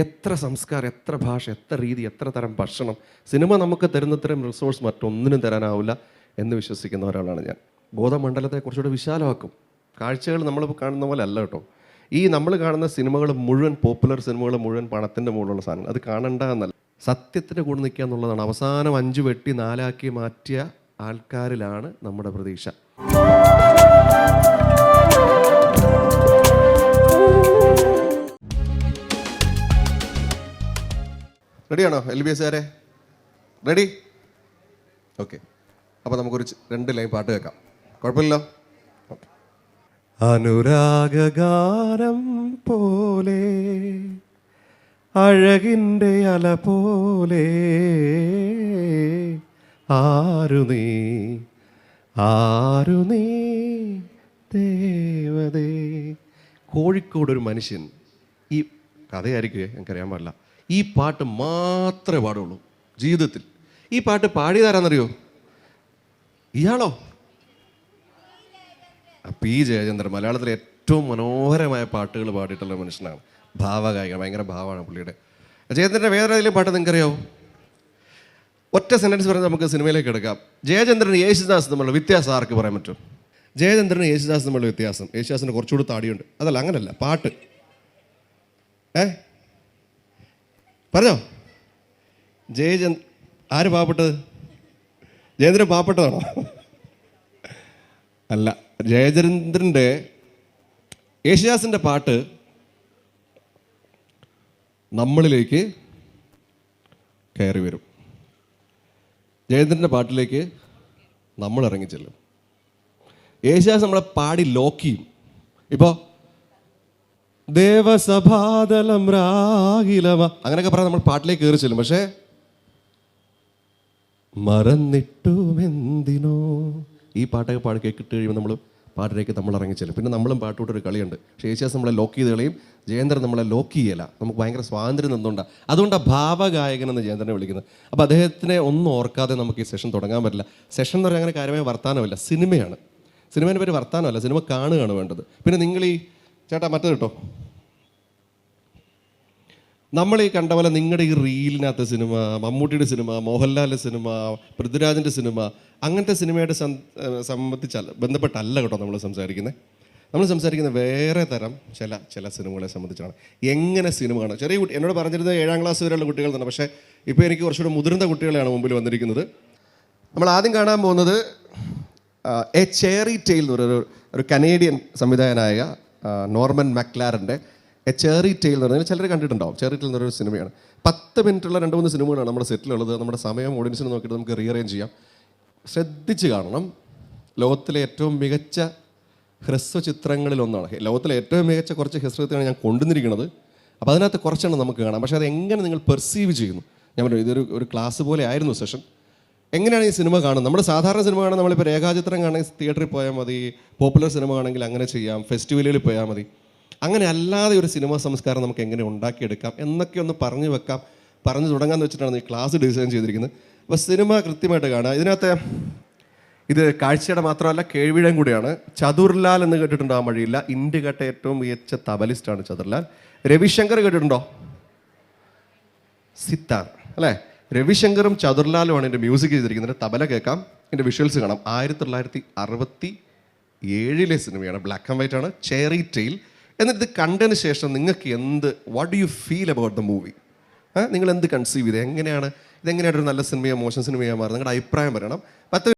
എത്ര സംസ്കാരം, എത്ര ഭാഷ, എത്ര രീതി, എത്ര തരം ഭക്ഷണം. സിനിമ നമുക്ക് തരുന്നത്രയും റിസോഴ്സ് മറ്റൊന്നിനും തരാനാവില്ല എന്ന് വിശ്വസിക്കുന്ന ഒരാളാണ് ഞാൻ. ബോധമണ്ഡലത്തെ കുറച്ചുകൂടെ വിശാലമാക്കും. കാഴ്ചകൾ നമ്മൾ കാണുന്ന പോലെ അല്ല കേട്ടോ. ഈ നമ്മൾ കാണുന്ന സിനിമകൾ മുഴുവൻ, പോപ്പുലർ സിനിമകൾ മുഴുവൻ പണത്തിൻ്റെ മുകളിലുള്ള സാധനങ്ങൾ. അത് കാണണ്ട എന്നല്ല, സത്യത്തിൻ്റെ കൂടെ നിൽക്കുക എന്നുള്ളതാണ്. അവസാനം 5 വെട്ടി 4 മാറ്റിയ ആൾക്കാരിലാണ് നമ്മുടെ പ്രതീക്ഷ. റെഡിയാണോ LBS കാരെ? റെഡി? ഓക്കെ. അപ്പോൾ നമുക്കൊരു 2 ലൈൻ പാട്ട് കേൾക്കാം. കുഴപ്പമില്ലല്ലോ? ഓക്കെ. അനുരാഗാനം പോലെ, അഴകിൻ്റെ അല പോലെ, ആരു നീ ദേവതേ. കോഴിക്കോട് ഒരു മനുഷ്യൻ, ഈ കഥയായിരിക്കുമേ, എനിക്കറിയാൻ പാടില്ല, ഈ പാട്ട് മാത്രമേ പാടുള്ളൂ ജീവിതത്തിൽ. ഈ പാട്ട് പാടിയതാരാന്നറിയോ? ഇയാളോ? P. ജയചന്ദ്രൻ. മലയാളത്തിലെ ഏറ്റവും മനോഹരമായ പാട്ടുകൾ പാടിയിട്ടുള്ള മനുഷ്യനാണ്. ഭാവഗായകൻ, ഭയങ്കര ഭാവമാണ് പുള്ളിയുടെ. ജയചന്ദ്രൻ്റെ വേറെ ഏതെങ്കിലും പാട്ട് നിങ്ങൾക്കറിയാവോ? ഒറ്റ സെൻറ്റൻസ് പറഞ്ഞാൽ നമുക്ക് സിനിമയിലേക്ക് എടുക്കാം. ജയചന്ദ്രൻ യേശുദാസ് തമ്മിലുള്ള വ്യത്യാസം ആർക്ക് പറയാൻ പറ്റും? ജയചന്ദ്രൻ യേശുദാസ് തമ്മിലുള്ള വ്യത്യാസം, യേശുദാസിന് കുറച്ചുകൂടി താടിയുണ്ട്. അതല്ല, അങ്ങനല്ല, പാട്ട്. പറഞ്ഞോ? ആര് പാവപ്പെട്ടത്? ജയചന്ദ്രൻ പാവപ്പെട്ടതാണോ? അല്ല. ജയചന്ദ്രൻ്റെ, യേശുദാസിൻ്റെ പാട്ട് നമ്മളിലേക്ക് കയറി വരും. ജയചന്ദ്രൻ്റെ പാട്ടിലേക്ക് നമ്മൾ ഇറങ്ങിച്ചെല്ലും. യേശുദാസ് നമ്മളെ പാടി ലോക്ക് ചെയ്യും. ഇപ്പോൾ ദേവസഭാതലം രാഗിലമ അങ്ങനെയൊക്കെ പറഞ്ഞാൽ നമ്മൾ പാട്ടിലേക്ക് കയറി ചെല്ലും. പക്ഷേ മറന്നിട്ടുമെന്തിനോ ഈ പാട്ടൊക്കെ പാടി കേട്ടിട്ട് കഴിയുമ്പോൾ നമ്മൾ പാട്ടിലേക്ക് നമ്മൾ ഇറങ്ങിച്ചെല്ലും. പിന്നെ നമ്മളും പാട്ടുകൂട്ടൊരു കളിയുണ്ട്. പക്ഷേ യേശുദാസ് നമ്മളെ ലോക്ക് ചെയ്ത് കളയും, ജയചന്ദ്രൻ നമ്മളെ ലോക്ക് ചെയ്യല. നമുക്ക് ഭയങ്കര സ്വാതന്ത്ര്യം നിന്നുകൊണ്ടാണ്. അതുകൊണ്ടാണ് ഭാവഗായകൻ എന്ന് ജയചന്ദ്രനെ വിളിക്കുന്നത്. അപ്പോൾ അദ്ദേഹത്തിനെ ഒന്നും ഓർക്കാതെ നമുക്ക് ഈ സെഷൻ തുടങ്ങാൻ പറ്റില്ല. സെഷൻ എന്ന് പറഞ്ഞാൽ അങ്ങനെ കാര്യമായ വർത്താനമല്ല, സിനിമയാണ്. സിനിമേൻ്റെ പേര് വർത്താനമല്ല, സിനിമ കാണുകയാണ് വേണ്ടത്. പിന്നെ നിങ്ങൾ ഈ ചേട്ടാ മറ്റേ കേട്ടോ, നമ്മൾ ഈ കണ്ട പോലെ നിങ്ങളുടെ ഈ റീലിനകത്ത് സിനിമ, മമ്മൂട്ടിയുടെ സിനിമ, മോഹൻലാലിൻ്റെ സിനിമ, പൃഥ്വിരാജിൻ്റെ സിനിമ, അങ്ങനത്തെ സിനിമയായിട്ട് ബന്ധപ്പെട്ടല്ല കേട്ടോ നമ്മൾ സംസാരിക്കുന്നത്. നമ്മൾ സംസാരിക്കുന്നത് വേറെ തരം ചില സിനിമകളെ സംബന്ധിച്ചാണ്. എങ്ങനെ സിനിമ കാണാം. ചെറിയ കുട്ടി എന്നോട് പറഞ്ഞിരുന്നത് 7ാം ക്ലാസ് വരെയുള്ള കുട്ടികൾ തന്നെ. പക്ഷേ ഇപ്പോൾ എനിക്ക് കുറച്ചുകൂടെ മുതിർന്ന കുട്ടികളെയാണ് മുമ്പിൽ വന്നിരിക്കുന്നത്. നമ്മൾ ആദ്യം കാണാൻ പോകുന്നത് എ ചേറി ടെയിൽ എന്ന് ഒരു കനേഡിയൻ സംവിധായകനായ നോർമൻ മക്ലാരൻ്റെ എ ചേറി ടെയിൽ എന്ന് പറഞ്ഞാൽ ചിലർ കണ്ടിട്ടുണ്ടാവും. ചേറി ടെയിൽ എന്നൊരു സിനിമയാണ്. 10 മിനിറ്റുള്ള 2-3 സിനിമകളാണ് നമ്മുടെ സെറ്റിലുള്ളത്. നമ്മുടെ സമയം ഓഡിയൻസിന് നോക്കിയിട്ട് നമുക്ക് റീഅറേഞ്ച് ചെയ്യാം. ശ്രദ്ധിച്ച് കാണണം. ലോകത്തിലെ ഏറ്റവും മികച്ച ഹ്രസ്വചിത്രങ്ങളിലൊന്നാണ്. ലോകത്തിലെ ഏറ്റവും മികച്ച കുറച്ച് ഹ്രസ്വചിത്രമാണ് ഞാൻ കൊണ്ടുവന്നിരിക്കുന്നത്. അപ്പോൾ അതിനകത്ത് കുറച്ചെണ്ണം നമുക്ക് കാണാം. പക്ഷേ അത് എങ്ങനെ നിങ്ങൾ പെർസീവ് ചെയ്യുന്നു, ഞാൻ പറഞ്ഞു, ഇതൊരു ക്ലാസ് പോലെ ആയിരുന്നു സെഷൻ. എങ്ങനെയാണ് ഈ സിനിമ കാണുന്നത്? നമ്മൾ സാധാരണ സിനിമ കാണാൻ നമ്മളിപ്പോൾ രേഖാചിത്രം കാണണമെങ്കിൽ തിയേറ്ററിൽ പോയാൽ മതി, പോപ്പുലർ സിനിമ ആണെങ്കിൽ അങ്ങനെ ചെയ്യാം, ഫെസ്റ്റിവലുകളിൽ പോയാൽ മതി. അങ്ങനെ അല്ലാതെ ഒരു സിനിമാ സംസ്കാരം നമുക്ക് എങ്ങനെ ഉണ്ടാക്കിയെടുക്കാം എന്നൊക്കെ ഒന്ന് പറഞ്ഞു തുടങ്ങാമെന്ന് വെച്ചിട്ടാണ് ഈ ക്ലാസ് ഡിസൈൻ ചെയ്തിരിക്കുന്നത്. അപ്പോൾ സിനിമ കൃത്യമായിട്ട് കാണുക. ഇതിനകത്ത് ഇത് കാഴ്ചയുടെ മാത്രമല്ല, കേൾവിയുടെയും കൂടിയാണ്. ചതുർലാൽ എന്ന് കേട്ടിട്ടുണ്ടോ? ആ വഴിയില്ല. ഇന്ത്യ കേട്ട ഏറ്റവും മികച്ച തബലിസ്റ്റാണ് ചതുർലാൽ. രവിശങ്കർ കേട്ടിട്ടുണ്ടോ? സിത്താർ അല്ലേ? രവിശങ്കറും ചതുർലാലുമാണ് എൻ്റെ മ്യൂസിക് ചെയ്തിരിക്കുന്നത്. തബല കേൾക്കാം, എൻ്റെ വിഷ്വൽസ് കാണാം. 1967 സിനിമയാണ്, ബ്ലാക്ക് ആൻഡ് വൈറ്റ് ആണ്, ചേറി ടെയിൽ. എന്നിട്ട് ഇത് കണ്ടതിന് ശേഷം നിങ്ങൾക്ക് what do you feel about the movie? നിങ്ങൾ എന്ത് കൺസീവ് ചെയ്ത്, ഇതെങ്ങനെയാണ് ഒരു നല്ല സിനിമയോ മോശം സിനിമയോ മാറുന്നത്? നിങ്ങളുടെ അഭിപ്രായം പറയണം. 10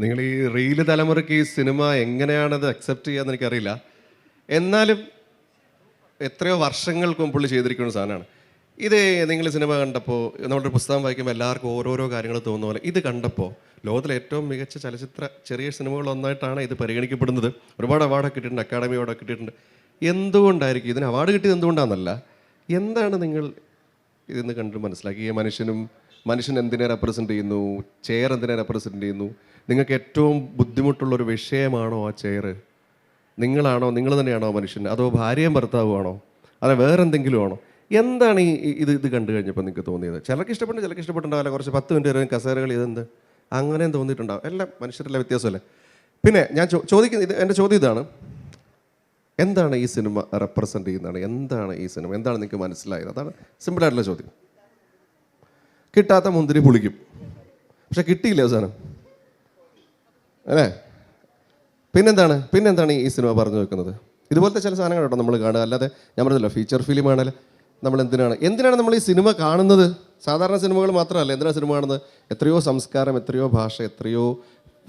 നിങ്ങൾ ഈ റീല് തലമുറയ്ക്ക് ഈ സിനിമ എങ്ങനെയാണത് അക്സെപ്റ്റ് ചെയ്യാന്ന് എനിക്കറിയില്ല. എന്നാലും എത്രയോ വർഷങ്ങൾക്ക് മുമ്പ് പുള്ളി ചെയ്തിരിക്കുന്ന സാധനമാണ് ഇത്. നിങ്ങൾ സിനിമ കണ്ടപ്പോൾ, നമ്മുടെ പുസ്തകം വായിക്കുമ്പോൾ എല്ലാവർക്കും ഓരോരോ കാര്യങ്ങൾ തോന്നുന്ന പോലെ ഇത് കണ്ടപ്പോൾ ലോകത്തിലെ ഏറ്റവും മികച്ച ചലച്ചിത്ര ചെറിയ സിനിമകളൊന്നായിട്ടാണ് ഇത് പരിഗണിക്കപ്പെടുന്നത്. ഒരുപാട് അവാർഡൊക്കെ കിട്ടിയിട്ടുണ്ട്, അക്കാഡമി അവാർഡൊക്കെ കിട്ടിയിട്ടുണ്ട്. എന്തുകൊണ്ടായിരിക്കും ഇതിന് അവാർഡ് കിട്ടിയത്? എന്തുകൊണ്ടാണെന്നല്ല, എന്താണ് നിങ്ങൾ ഇതിന്ന് കണ്ട് മനസ്സിലാക്കി? ഈ മനുഷ്യൻ എന്തിനെ റെപ്രസെൻ്റ് ചെയ്യുന്നു, ചെയർ എന്തിനെ റെപ്രസെൻ്റ് ചെയ്യുന്നു? നിങ്ങൾക്ക് ഏറ്റവും ബുദ്ധിമുട്ടുള്ളൊരു വിഷയമാണോ ആ ചെയർ? നിങ്ങളാണോ, നിങ്ങൾ തന്നെയാണോ മനുഷ്യൻ? അതോ ഭാര്യയും ഭർത്താവുമാണോ? അതെ വേറെ എന്തെങ്കിലും ആണോ? എന്താണ് ഇത് കണ്ടു കഴിഞ്ഞപ്പോൾ നിങ്ങൾക്ക് തോന്നിയത്? ചിലർക്ക് ഇഷ്ടപ്പെട്ടു, ചിലർക്ക് ഇഷ്ടപ്പെട്ടുണ്ടാവില്ല. കുറച്ച് 10 മിനിറ്റ് വരെ കസേരകൾ ഇതെന്ത് അങ്ങനെയും തോന്നിയിട്ടുണ്ടാവും. എല്ലാം മനുഷ്യരെല്ലാം വ്യത്യാസമല്ലേ. പിന്നെ ഞാൻ ചോദിക്കുന്നത്, എൻ്റെ ചോദ്യം ഇതാണ്, എന്താണ് ഈ സിനിമ റെപ്രസെൻ്റ് ചെയ്യുന്നതാണ്? എന്താണ് ഈ സിനിമ? എന്താണ് നിങ്ങൾക്ക് മനസ്സിലായത്? അതാണ് സിമ്പിളായിട്ടുള്ള ചോദ്യം. കിട്ടാത്ത മുന്തിരി പുളിക്കും, പക്ഷെ കിട്ടിയില്ല അവസാനം അല്ലേ? പിന്നെന്താണ് ഈ സിനിമ പറഞ്ഞു വെക്കുന്നത്? ഇതുപോലത്തെ ചില സാധനങ്ങൾ കേട്ടോ നമ്മൾ കാണുക. അല്ലാതെ ഞാൻ പറഞ്ഞല്ലോ ഫീച്ചർ ഫിലിം ആണെങ്കിൽ നമ്മൾ എന്തിനാണ് നമ്മൾ ഈ സിനിമ കാണുന്നത്? സാധാരണ സിനിമകൾ മാത്രമല്ല, എന്തിനാണ് സിനിമ കാണുന്നത്? എത്രയോ സംസ്കാരം, എത്രയോ ഭാഷ, എത്രയോ,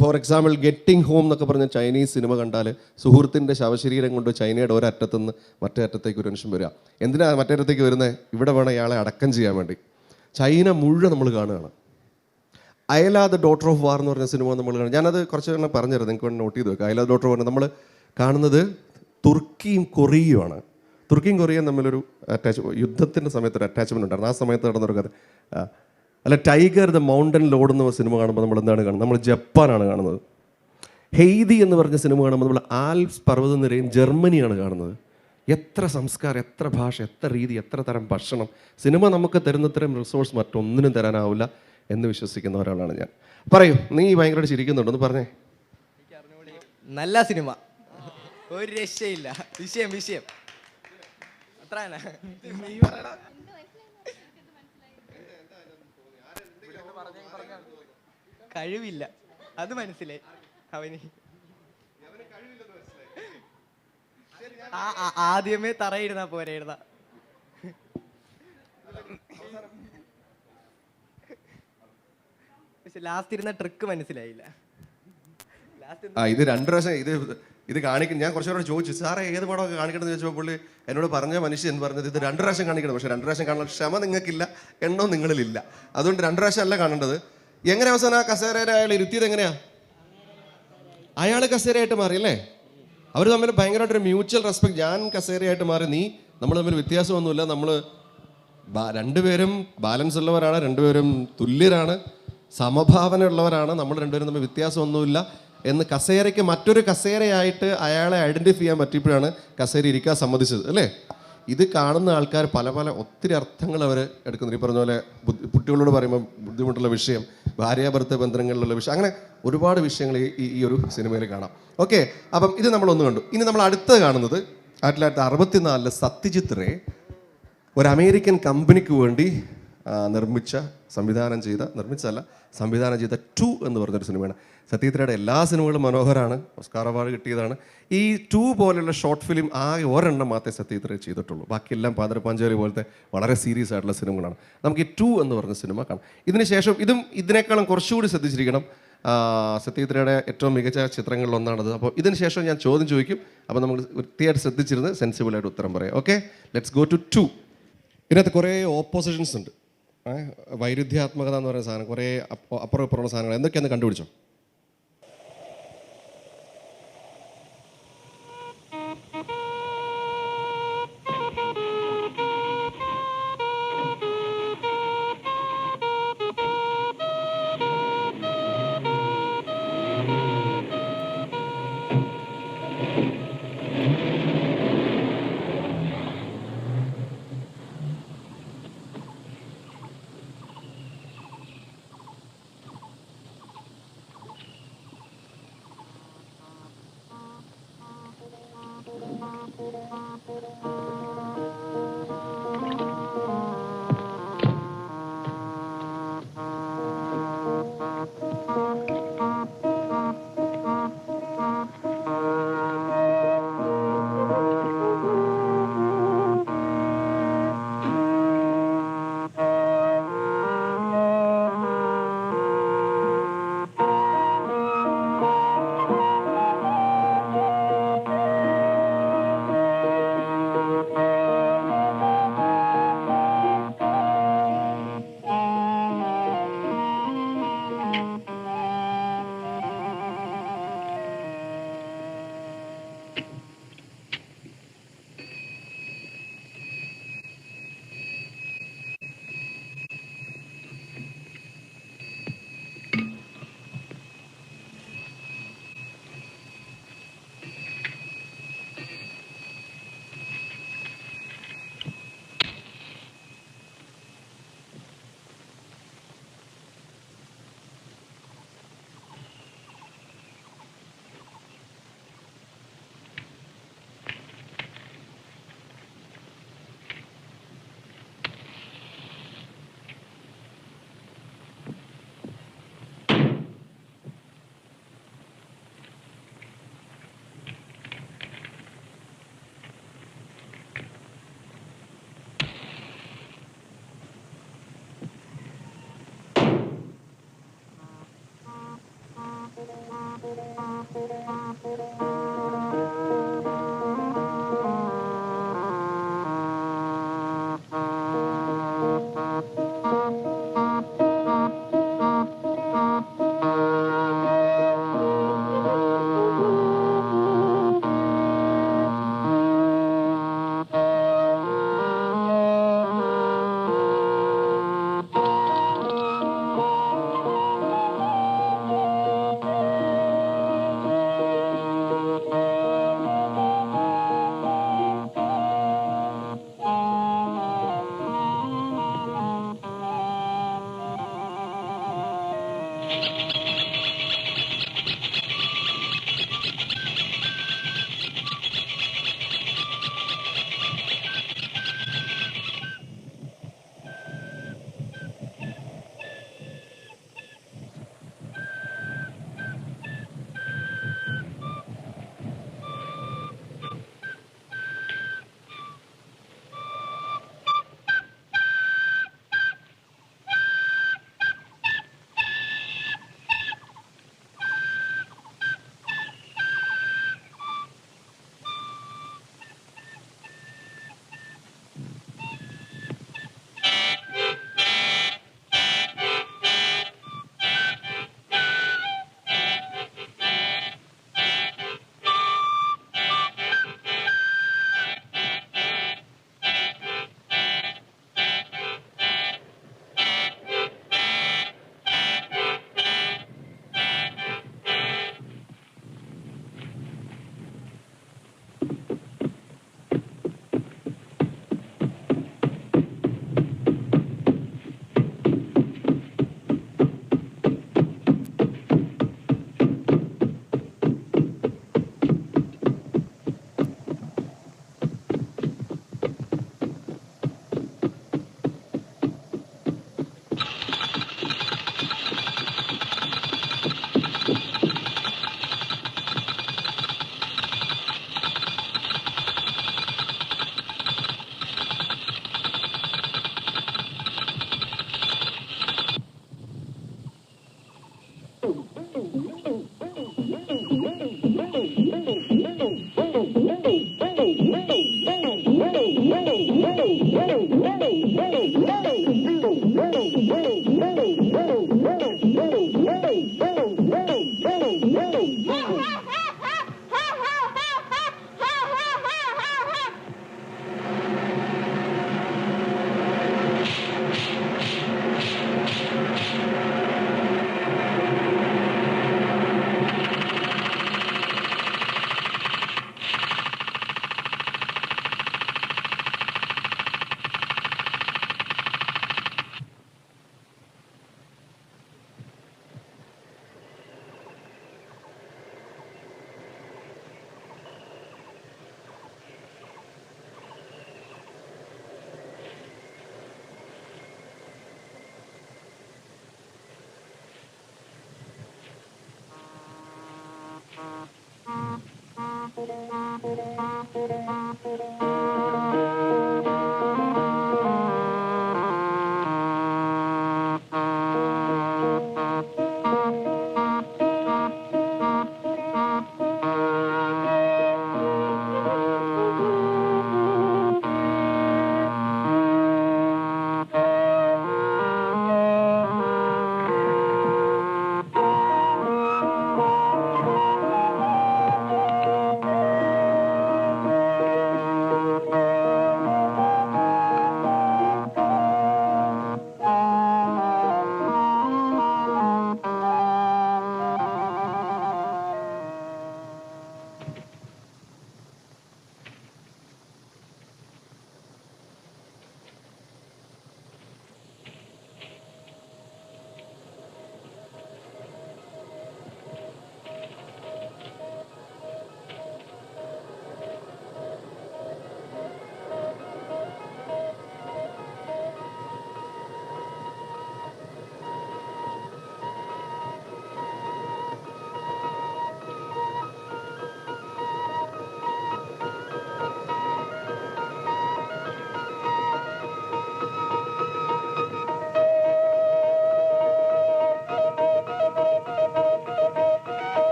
ഫോർ എക്സാമ്പിൾ ഗെറ്റിംഗ് ഹോം എന്നൊക്കെ പറഞ്ഞ ചൈനീസ് സിനിമ കണ്ടാൽ സുഹൃത്തിൻ്റെ ശവശരീരം കൊണ്ട് ചൈനയുടെ ഒരറ്റത്തുനിന്ന് മറ്റേ അറ്റത്തേക്ക് ഒരു മനുഷ്യൻ വരിക. എന്തിനാണ് മറ്റേ അറ്റത്തേക്ക് വരുന്നത്? ഇവിടെ വേണം ഇയാളെ അടക്കം ചെയ്യാൻ വേണ്ടി. ചൈന മുഴുവൻ നമ്മൾ കാണുകയാണ്. അയല ദ ഡോട്ടർ ഓഫ് വാർ എന്ന് പറഞ്ഞ സിനിമ നമ്മൾ കാണും. ഞാനത് കുറച്ച് പറഞ്ഞുതരാം, നിങ്ങൾക്ക് വേണ്ടി നോട്ട് ചെയ്ത് വെക്കുക. അയല ഡോട്ടർ ഓഫ് വാർ നമ്മൾ കാണുന്നത് തുർക്കിയും കൊറിയയുമാണ്. തുർക്കിയും കൊറിയയും തമ്മിലൊരു യുദ്ധത്തിൻ്റെ സമയത്തൊരു അറ്റാച്ച്മെൻറ്റ് ഉണ്ടായിരുന്നു. ആ സമയത്ത് നടന്നൊരു കഥ. അല്ല, ടൈഗർ ദ മൗണ്ടൻ ലോഡ് എന്ന സിനിമ കാണുമ്പോൾ നമ്മൾ എന്താണ് കാണുന്നത്? നമ്മൾ ജപ്പാനാണ് കാണുന്നത്. ഹെയ്തി എന്ന് പറഞ്ഞ സിനിമ കാണുമ്പോൾ നമ്മൾ ആൽപ്സ് പർവ്വതനിരയും ജർമ്മനിയാണ് കാണുന്നത്. എത്ര സംസ്കാരം, എത്ര ഭാഷ, എത്ര രീതി, എത്ര തരം ഭക്ഷണം. സിനിമ നമുക്ക് തരുന്നത്രയും റിസോഴ്സ് മറ്റൊന്നിനും തരാനാവില്ല എന്ന് വിശ്വസിക്കുന്ന ഒരാളാണ് ഞാൻ. പറയൂ, നീ ഭയങ്കരമായിട്ട് ചിരിക്കുന്നുണ്ടോ? ഒന്ന് പറഞ്ഞേ. നല്ല സിനിമ, ഒരു രക്ഷയില്ല. വിഷയം അത്ര കഴിവില്ല, അത് മനസ്സിലായി അവന്. ആദ്യമേ തറയിരുന്നാ പോരായിരുന്ന. പക്ഷെ ലാസ്റ്റ് ഇരുന്ന ട്രിക്ക് മനസ്സിലായില്ല. ഇത് 2 പ്രാവശ്യം ഇത് കാണിക്കണം. ഞാൻ കുറച്ചുകൂടെ ചോദിച്ചു, സാറേ ഏത് പടമൊക്കെ കാണിക്കണം എന്ന് ചോദിച്ചപ്പോൾ പുള്ളി എന്നോട് പറഞ്ഞ മനുഷ്യൻ പറഞ്ഞത് ഇത് 2 പ്രാവശ്യം കാണിക്കണം. പക്ഷേ 2 പ്രാവശ്യം കാണാൻ ക്ഷമ നിങ്ങൾക്കില്ല, എണ്ണോ നിങ്ങളിലില്ല. അതുകൊണ്ട് 2 പ്രാവശ്യം അല്ല കാണേണ്ടത്. എങ്ങനെ അവസാനം ആ കസേരയിൽ അയാൾ ഇരുത്തിയത് എങ്ങനെയാ? അയാൾ കസേരയായിട്ട് മാറി അല്ലേ? അവർ തമ്മിൽ ഭയങ്കരമായിട്ടൊരു മ്യൂച്വൽ റെസ്പെക്ട്. ഞാൻ കസേരയായിട്ട് മാറി, നമ്മൾ തമ്മിൽ വ്യത്യാസമൊന്നുമില്ല. നമ്മൾ രണ്ടുപേരും ബാലൻസ് ഉള്ളവരാണ്, രണ്ടുപേരും തുല്യരാണ്, സമഭാവന ഉള്ളവരാണ്. നമ്മൾ രണ്ടുപേരും തമ്മിൽ വ്യത്യാസമൊന്നുമില്ല എന്ന് കസേരയ്ക്ക് മറ്റൊരു കസേരയായിട്ട് അയാളെ ഐഡൻറ്റിഫൈ ചെയ്യാൻ പറ്റിയപ്പോഴാണ് കസേര ഇരിക്കാൻ സമ്മതിച്ചത് അല്ലേ? ഇത് കാണുന്ന ആൾക്കാർ പല ഒത്തിരി അർത്ഥങ്ങൾ അവർ എടുക്കുന്നുണ്ട്. ഈ പറഞ്ഞ പോലെ കുട്ടികളോട് പറയുമ്പോൾ ബുദ്ധിമുട്ടുള്ള വിഷയം, ഭാര്യാഭർത്ത ബന്ധങ്ങളിലുള്ള വിഷയം, അങ്ങനെ ഒരുപാട് വിഷയങ്ങൾ ഈ ഒരു സിനിമയിൽ കാണാം. ഓക്കെ, അപ്പം ഇത് നമ്മളൊന്ന് കണ്ടു. ഇനി നമ്മൾ അടുത്ത് കാണുന്നത് 1964 സത്യജിത് റേ ഒരു അമേരിക്കൻ കമ്പനിക്ക് വേണ്ടി സംവിധാനം ചെയ്ത 2 എന്ന് പറഞ്ഞൊരു സിനിമയാണ്. സത്യജിത് റേയുടെ എല്ലാ സിനിമകളും മനോഹരമാണ്, ഓസ്കാർ അവാർഡ് കിട്ടിയതാണ്. ഈ 2 പോലെയുള്ള ഷോർട്ട് ഫിലിം ആകെ ഒരെണ്ണം മാത്രമേ സത്യജിത് റേ ചെയ്തിട്ടുള്ളൂ. ബാക്കിയെല്ലാം പാതിരപ്പാഞ്ചാലി പോലത്തെ വളരെ സീരിയസ് ആയിട്ടുള്ള സിനിമകളാണ്. നമുക്ക് ഈ 2 എന്ന് പറഞ്ഞ സിനിമ കാണാം. ഇതിനുശേഷം ഇതിനേക്കാളും കുറച്ചുകൂടി ശ്രദ്ധിച്ചിരിക്കണം. സത്യജിത് റേയുടെ ഏറ്റവും മികച്ച ചിത്രങ്ങളിൽ ഒന്നാണത്. അപ്പോൾ ഇതിന് ശേഷം ഞാൻ ചോദ്യം ചോദിക്കും. അപ്പോൾ നമ്മൾ വൃത്തിയായിട്ട് ശ്രദ്ധിച്ചിരുന്ന് സെൻസിബിളായിട്ട് ഉത്തരം പറയാം. Okay, let's go to 2. ഇതിനകത്ത് കുറേ ഓപ്പോസിഷൻസ് ഉണ്ട്. വൈരുദ്ധ്യാത്മകത എന്ന് പറയുന്ന സാധനം, കുറേ അപ്പുറം ഇപ്പുറമുള്ള സാധനങ്ങൾ എന്തൊക്കെയാണെന്ന് കണ്ടുപിടിച്ചോ.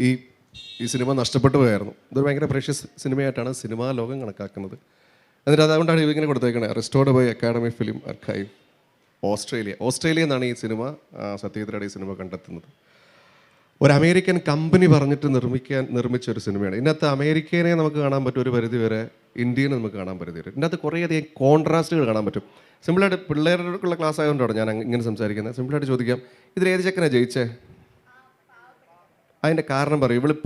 ഈ സിനിമ നഷ്ടപ്പെട്ടു പോയായിരുന്നു. ഇതൊരു ഭയങ്കര പ്രഷ്യസ് സിനിമയായിട്ടാണ് സിനിമാ ലോകം കണക്കാക്കുന്നത്. എന്നിട്ട് അതുകൊണ്ടാണ് ഇവങ്ങനെ കൊടുത്തേക്കണേ, restored by Academy Film Archive Australia എന്നാണ് ഈ സിനിമ സത്യജിത്രയുടെ ഈ സിനിമ കണ്ടെത്തുന്നത്. ഒരു അമേരിക്കൻ കമ്പനി പറഞ്ഞിട്ട് നിർമ്മിച്ച ഒരു സിനിമയാണ്. ഇതിനകത്ത് അമേരിക്കനെ നമുക്ക് കാണാൻ പറ്റും ഒരു പരിധി വരെ, ഇന്ത്യനെ നമുക്ക് കാണാൻ പരിധി വരെ. ഇതിനകത്ത് കുറേയധികം കോൺട്രാസ്റ്റുകൾ കാണാൻ പറ്റും. സിമ്പിളായിട്ട് പിള്ളേർക്കുള്ള ക്ലാസ് ആയതുകൊണ്ടാണ് ഞാൻ ഇങ്ങനെ സംസാരിക്കുന്നത്. സിമ്പിളായിട്ട് ചോദിക്കാം, ഇതിലേത് ചെക്കനാണ് ജയിച്ചേ? അതിൻ്റെ കാരണം പറയും. ഇവള്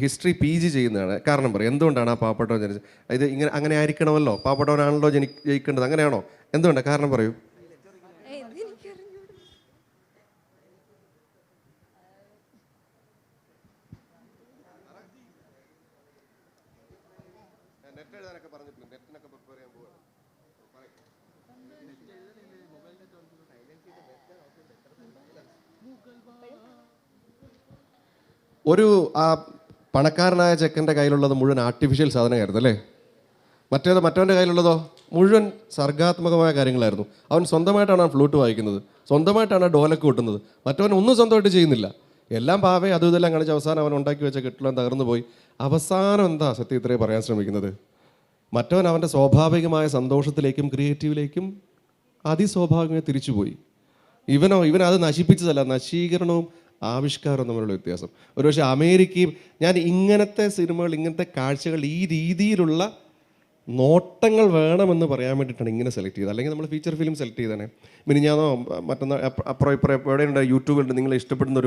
ഹിസ്റ്ററി PG ചെയ്യുന്നതാണ്. കാരണം പറയും, എന്തുകൊണ്ടാണ് ആ പാവപ്പെട്ടവൻ ജനിച്ചത്? ഇത് ഇങ്ങനെ അങ്ങനെ ആയിരിക്കണമല്ലോ, പാവപ്പെട്ടവനാണല്ലോ ജയിക്കേണ്ടത്, അങ്ങനെയാണോ? എന്തുകൊണ്ടാണ്? കാരണം പറയൂ. ഒരു പണക്കാരനായ ചെക്കൻ്റെ കയ്യിലുള്ളത് മുഴുവൻ ആർട്ടിഫിഷ്യൽ സാധനമായിരുന്നു അല്ലേ? മറ്റവൻ്റെ കയ്യിലുള്ളതോ മുഴുവൻ സർഗാത്മകമായ കാര്യങ്ങളായിരുന്നു. അവൻ സ്വന്തമായിട്ടാണ് ആ ഫ്ലൂട്ട് വായിക്കുന്നത്, സ്വന്തമായിട്ടാണ് ഡോലക്ക് കൊട്ടുന്നത്. മറ്റവൻ ഒന്നും സ്വന്തമായിട്ട് ചെയ്യുന്നില്ല. എല്ലാം പാവേ അതും ഇതെല്ലാം കാണിച്ച് അവസാനം അവൻ ഉണ്ടാക്കി വെച്ച കെട്ടിടം തകർന്നു പോയി. അവസാനം എന്താ സത്യം ഇത്രയും പറയാൻ ശ്രമിക്കുന്നത്? മറ്റവൻ അവൻ്റെ സ്വാഭാവികമായ സന്തോഷത്തിലേക്കും ക്രിയേറ്റീവിലേക്കും അതിസ്വാഭാവികമായി തിരിച്ചുപോയി. ഇവൻ അത് നശിപ്പിച്ചതല്ല, നശീകരണവും ആവിഷ്കാരവും തമ്മിലുള്ള വ്യത്യാസം. ഒരുപക്ഷെ അമേരിക്കയും ഞാൻ ഇങ്ങനത്തെ സിനിമകൾ, ഇങ്ങനത്തെ കാഴ്ചകൾ, ഈ രീതിയിലുള്ള നോട്ടങ്ങൾ വേണമെന്ന് പറയാൻ വേണ്ടിയിട്ടാണ് ഇങ്ങനെ സെലക്ട് ചെയ്തത്. അല്ലെങ്കിൽ നമ്മൾ ഫീച്ചർ ഫിലിം സെലക്ട് ചെയ്തേനെ. മിനിഞ്ഞാന്നോ മറ്റന്നാൾ അപ്പുറം എവിടെയുണ്ട് യൂട്യൂബിലുണ്ട് നിങ്ങൾ ഇഷ്ടപ്പെടുന്ന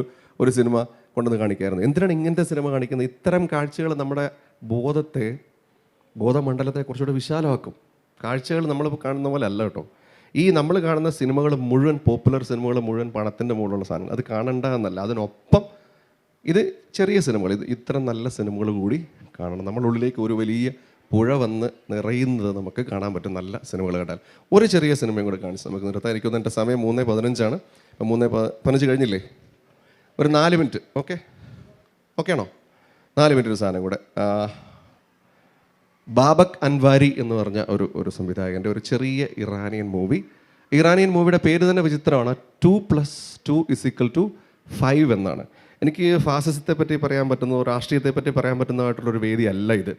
ഒരു സിനിമ കൊണ്ടുവന്ന് കാണിക്കായിരുന്നു. എന്തിനാണ് ഇങ്ങനത്തെ സിനിമ കാണിക്കുന്നത്? ഇത്തരം കാഴ്ചകൾ നമ്മുടെ ബോധമണ്ഡലത്തെ കുറച്ചുകൂടെ വിശാലമാക്കും. കാഴ്ചകൾ നമ്മൾ കാണുന്ന പോലെ അല്ല കേട്ടോ. ഈ നമ്മൾ കാണുന്ന സിനിമകൾ മുഴുവൻ, പോപ്പുലർ സിനിമകൾ മുഴുവൻ പണത്തിൻ്റെ മുകളിലുള്ള സാധനങ്ങൾ. അത് കാണണ്ട എന്നല്ല, അതിനൊപ്പം ഇത് ചെറിയ സിനിമകൾ, ഇത്തരം നല്ല സിനിമകൾ കൂടി കാണണം. നമ്മുടെ ഉള്ളിലേക്ക് ഒരു വലിയ പുഴ വന്ന് നിറയുന്നത് നമുക്ക് കാണാൻ പറ്റും നല്ല സിനിമകൾ കണ്ടാൽ. ഒരു ചെറിയ സിനിമയും കൂടെ കാണിച്ച് നമുക്ക് നിർത്താം. എനിക്കൊന്ന് എൻ്റെ സമയം 3:15 അപ്പം 3:15 കഴിഞ്ഞില്ലേ? ഒരു 4 മിനിറ്റ്. ഓക്കെ ആണോ? 4 മിനിറ്റ് ഒരു സാധനം കൂടെ. ബാബക് അൻവാരി എന്ന് പറഞ്ഞ ഒരു സംവിധായകൻ്റെ ഒരു ചെറിയ ഇറാനിയൻ മൂവിയുടെ പേര് തന്നെ വിചിത്രമാണ്. 2+2=5 എന്നാണ്. എനിക്ക് ഫാസിസത്തെ പറ്റി പറയാൻ പറ്റുന്നതോ രാഷ്ട്രീയത്തെ പറ്റി പറയാൻ പറ്റുന്നതായിട്ടുള്ളൊരു വേദിയല്ല ഇത്.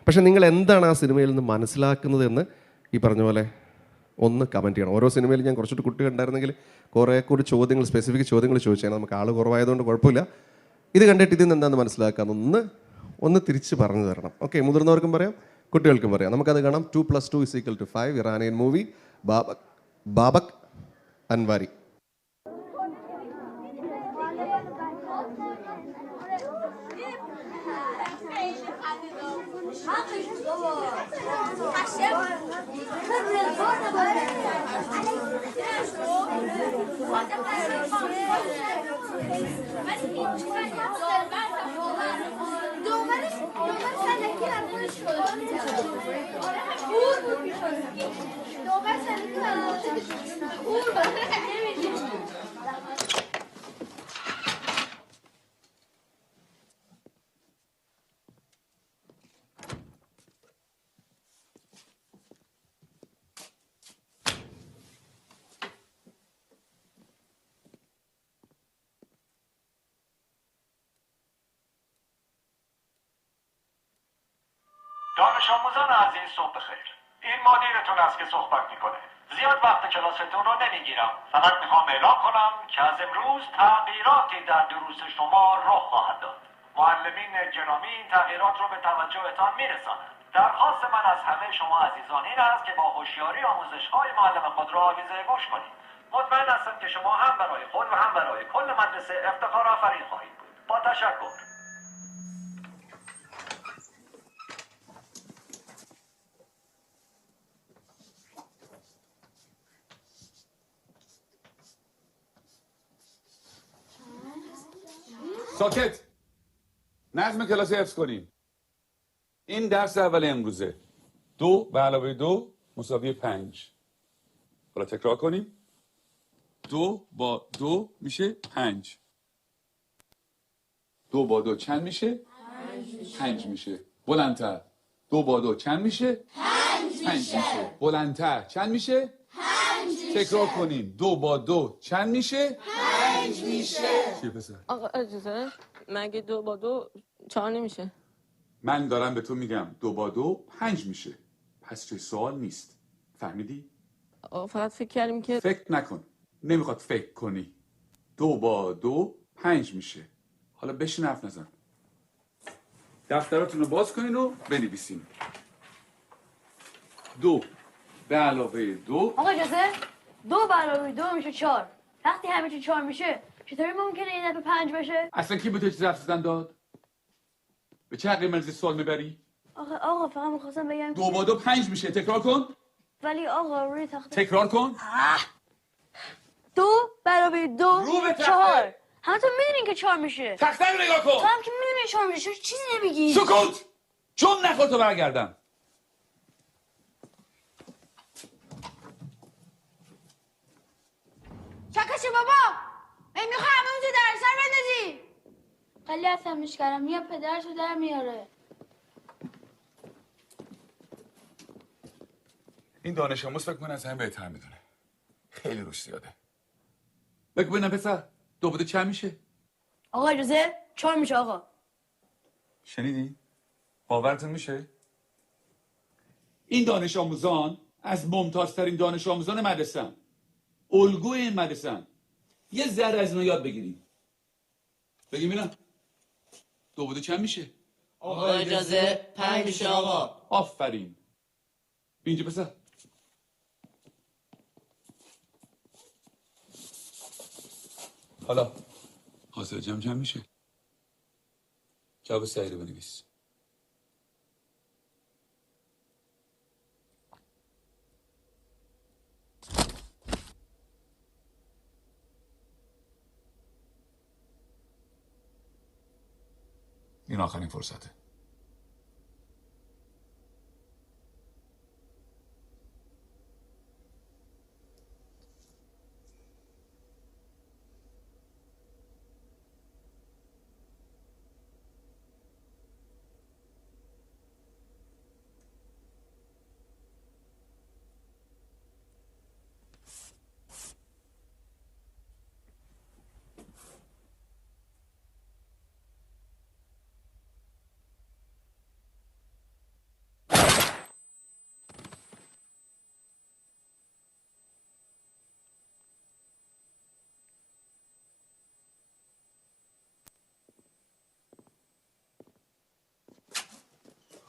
പക്ഷേ നിങ്ങൾ എന്താണ് ആ സിനിമയിൽ നിന്ന് മനസ്സിലാക്കുന്നത് എന്ന് ഈ പറഞ്ഞ പോലെ ഒന്ന് കമൻറ്റ് ചെയ്യണം. ഓരോ സിനിമയിലും ഞാൻ കുറച്ചുകൂടി കുട്ടി ഉണ്ടായിരുന്നെങ്കിൽ കുറേ കൂടി സ്പെസിഫിക് ചോദ്യങ്ങൾ ചോദിച്ചാൽ നമുക്ക് ആൾ കുറവായതുകൊണ്ട് കുഴപ്പമില്ല. ഇത് കണ്ടിട്ട് ഇതിൽ നിന്ന് എന്താണെന്ന് മനസ്സിലാക്കാമെന്ന് ഒന്ന് തിരിച്ച് പറഞ്ഞു തരണം. ഓക്കെ, മുതിർന്നവർക്കും പറയാം, കുട്ടികൾക്കും പറയാം. നമുക്കത് കാണാം. 2+2=5 ഇറാനിയൻ മൂവി, ബാബക് അൻവാരി. دانش آموزان عزیز صبح بخیر. این مدیرتون است که صحبت میکنه. زیاد وقت کلاستون رو نمیگیرم. فقط میخوام اعلام کنم که از امروز تغییراتی در دروس شما رخ خواهد داد. معلمین گرامی این تغییرات رو به توجهتان میرسانند. درخواست من از همه شما عزیزان این است که با هوشیاری آموزش‌های معلم خود را آویزه گوش کنید. مطمئن هستم که شما هم برای خود و هم برای کل مدرسه افتخار آفرین خواهید بود. با تشکر. ساکت. نظم کلاس حفظ کنیم. این درس اول امروزه. 2 به علاوه 2 مساوی 5. حالا تکرار کنیم. 2 با 2 میشه 5. 2 با 2 چند میشه؟ 5 میشه. بلندتر. 2 با 2 چند میشه؟ 5 میشه. بلندتر. چند میشه؟ 5 میشه. تکرار کنیم. 2 با 2 چند میشه؟ 5 میشه. چیه پسر؟ آقا اجازه مگه 2 با 2 4 نمیشه؟ من دارم به تو میگم 2 با 2 5 میشه. پس چه سوال نیست. فهمیدی؟ فقط فکر کردیم که فکر نکن. نمیخواد فکر کنی. 2 با 2 5 میشه. حالا بشین حرف نزن. دفتراتون رو باز کنین و بنویسین. 2 به علاوه 2. آقا اجازه 2 به علاوه 2 میشه 4. وقتی همه چی 4 میشه چطوری ممکنه این دفعه 5 بشه؟ اصلا کی به تو چیز حرف زدن داد؟ به چه عقلی منزی سوال میبری؟ آقا فقط میخواستم بگم 2 با 2 5 میشه. تکرار کن. ولی آقا روی تخته تکرار کن. 2 به علاوه 2 رو به تخته. 4. همتون میدونین که 4 میشه. تخته رو نگاه تو کن. هم که میدونین 4 میشه چرا چیزی نمیگی؟ سکوت. چون نخور تو برگردم. شکشه بابا میخوای همه اون تو در سر بندازی. خیلی عصبیش کردم یا پدرشو در میاره. این دانش آموز فکر کنه از همه بهتر میدونه. خیلی روش زیاده. بگو ببینم پسر 2 با 2 چند میشه؟ آقا اجازه 4 میشه آقا. شنیدی؟ باورتون میشه؟ این دانش آموزان از ممتازترین دانش آموزان مدرسه‌ان. الگوی این مدرسه‌ان. یه ذره از اینا یاد بگیریم. بگیم اینا 2 با 2 چند میشه؟ آقا اجازه 5 میشه آقا. آفرین. اینجا پسر. حالا حاصل جمع چند میشه؟ جواب سعی رو بنویس. این آخرین فرصته.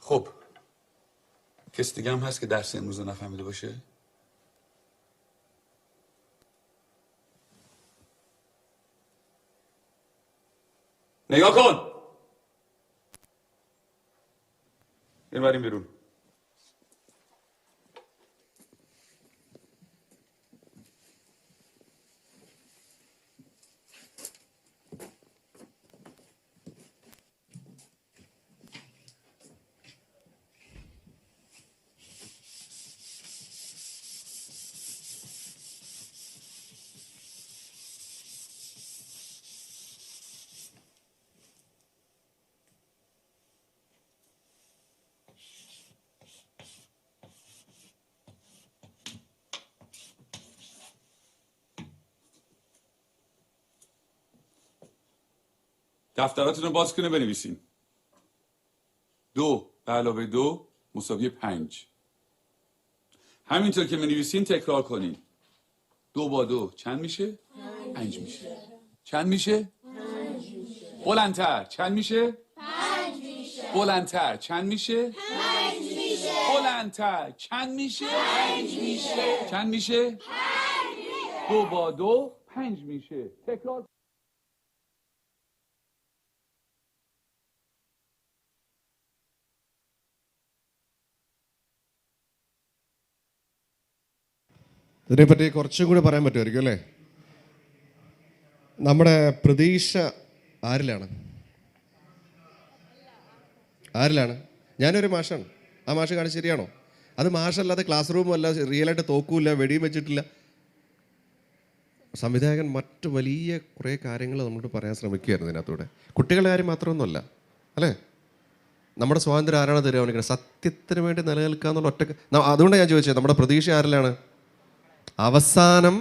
خب کسی دیگه هم هست که درس امروز رو نفهمیده باشه؟ نگاه کن. بریم بیرون. دفتراتون رو باز کنه بنویسین. 2 به علاوه 2 مساوی 5. همینطور که بنویسین تکرار کنین. 2 با 2 چند میشه؟ 5 میشه. چند میشه؟ 5 میشه. بلندتر چند میشه؟ 5 میشه. بلندتر چند میشه؟ 5 میشه. بلندتر چند میشه؟ 5 میشه. چند میشه؟ 5 میشه. 2 با 2 5 میشه. تکرار. ഇതിനെപ്പറ്റി കുറച്ചും കൂടി പറയാൻ പറ്റുമായിരിക്കും അല്ലേ? നമ്മുടെ പ്രതീക്ഷ ആരിലാണ്? ഞാനൊരു മാഷാണ്. ആ മാഷ് കാണിച്ച് ശരിയാണോ? അത് മാഷല്ലാതെ ക്ലാസ് റൂമും അല്ല, റിയലായിട്ട് തോക്കൂല്ല, വെടിയും വെച്ചിട്ടില്ല. സംവിധായകൻ മറ്റു വലിയ കുറേ കാര്യങ്ങൾ നമ്മളോട് പറയാൻ ശ്രമിക്കുകയായിരുന്നു ഇതിനകത്തൂടെ. കുട്ടികളുടെ കാര്യം മാത്രമൊന്നുമല്ല അല്ലേ? നമ്മുടെ സ്വാതന്ത്ര്യം ആരാണ് തീരുമാനിക്കുന്നത്? സത്യത്തിന് വേണ്ടി നിലനിൽക്കുക എന്നുള്ള ഒറ്റ. അതുകൊണ്ട് ഞാൻ ചോദിച്ചത് നമ്മുടെ പ്രതീക്ഷ ആരിലാണ്? അവസാനം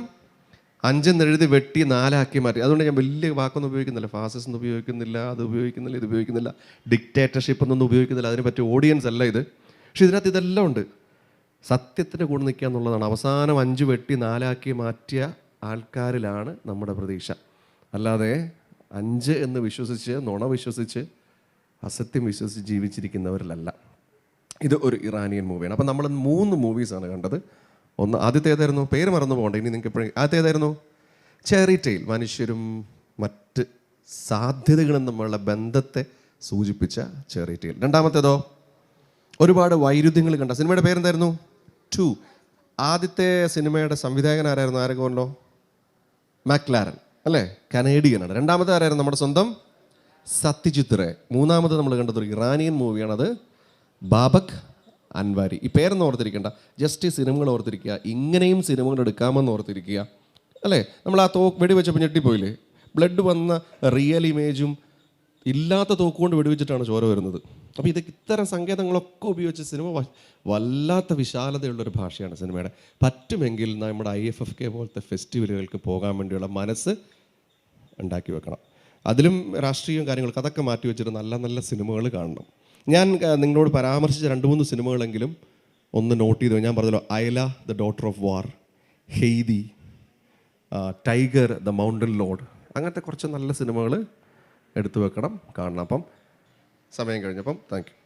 5 എഴുതി വെട്ടി 4 ആക്കി മാറ്റി. അതുകൊണ്ട് ഞാൻ വലിയ വാക്കൊന്നും ഉപയോഗിക്കുന്നില്ല. ഫാസിസം ഉപയോഗിക്കുന്നില്ല, അത് ഉപയോഗിക്കുന്നില്ല, ഇത് ഉപയോഗിക്കുന്നില്ല, ഡിക്റ്റേറ്റർഷിപ്പ് എന്നൊന്നും ഉപയോഗിക്കുന്നില്ല. അതിനെ പറ്റിയ ഓഡിയൻസ് അല്ല ഇത്. പക്ഷെ ഇതിനകത്ത് ഇതെല്ലാം ഉണ്ട്. സത്യത്തിൻ്റെ കൂടെ നിൽക്കുക എന്നുള്ളതാണ്. അവസാനം 5 വെട്ടി 4 ആക്കി മാറ്റിയ ആൾക്കാരിലാണ് നമ്മുടെ പ്രതീക്ഷ. അല്ലാതെ 5 എന്ന് വിശ്വസിച്ച്, നുണ വിശ്വസിച്ച്, അസത്യം വിശ്വസിച്ച് ജീവിച്ചിരിക്കുന്നവരിലല്ല. ഇത് ഒരു ഇറാനിയൻ മൂവിയാണ്. അപ്പം നമ്മൾ 3 മൂവീസാണ് കണ്ടത്. ഒന്ന് ആദ്യത്തെ ഏതായിരുന്നു? പേര് മറന്നു പോകണ്ട, ഇനി നിങ്ങൾക്ക് എപ്പോഴും. ആദ്യത്തെ ഏതായിരുന്നു? Cherry tail. മനുഷ്യരും മറ്റ് സാധ്യതകളും തമ്മിലുള്ള ബന്ധത്തെ സൂചിപ്പിച്ച ചെറി ടെയിൽ. രണ്ടാമത്തേതോ ഒരുപാട് വൈരുദ്ധ്യങ്ങൾ കണ്ട സിനിമയുടെ പേരെന്തായിരുന്നു? 2. ആദ്യത്തെ സിനിമയുടെ സംവിധായകൻ ആരായിരുന്നു? ആരൊക്കെ കൊണ്ടോ? മാക്ലാരൻ അല്ലേ, കനേഡിയനാണ്. രണ്ടാമത്തെ ആരായിരുന്നു? നമ്മുടെ സ്വന്തം സത്യജിത് റേ. മൂന്നാമത് നമ്മൾ കണ്ടത് ഒരു ഇറാനിയൻ മൂവിയാണത്, ബാബക് അൻവാരി. ഈ പേരൊന്നും ഓർത്തിരിക്കേണ്ട, ജസ്റ്റ് ഈ സിനിമകൾ ഓർത്തിരിക്കുക. ഇങ്ങനെയും സിനിമകൾ എടുക്കാമെന്ന് ഓർത്തിരിക്കുക അല്ലേ. നമ്മൾ ആ വെടിവെച്ചപ്പോൾ ഞെട്ടിപ്പോയില്ലേ? ബ്ലഡ് വന്ന റിയൽ ഇമേജും ഇല്ലാത്ത തോക്കുകൊണ്ട് വെടിവെച്ചിട്ടാണ് ചോര വരുന്നത്. അപ്പോൾ ഇത്തരം സങ്കേതങ്ങളൊക്കെ ഉപയോഗിച്ച് സിനിമ വല്ലാത്ത വിശാലതയുള്ളൊരു ഭാഷയാണ് സിനിമയുടെ. പറ്റുമെങ്കിൽ നമ്മുടെ IFFK പോലത്തെ ഫെസ്റ്റിവലുകൾക്ക് പോകാൻ വേണ്ടിയുള്ള മനസ്സ് ഉണ്ടാക്കി വെക്കണം. അതിലും രാഷ്ട്രീയവും കാര്യങ്ങളൊക്കെ അതൊക്കെ മാറ്റി വെച്ചിട്ട് നല്ല നല്ല സിനിമകൾ കാണണം. ഞാൻ നിങ്ങളോട് പരാമർശിച്ച 2-3 സിനിമകളെങ്കിലും ഒന്ന് നോട്ട് ചെയ്തു. ഞാൻ പറഞ്ഞല്ലോ, അയല the daughter of war, Haiti, tiger the mountain load, അങ്ങനത്തെ കുറച്ച് നല്ല സിനിമകൾ എടുത്തു വെക്കണം, കാണണം. അപ്പം സമയം കഴിഞ്ഞപ്പം താങ്ക് യു.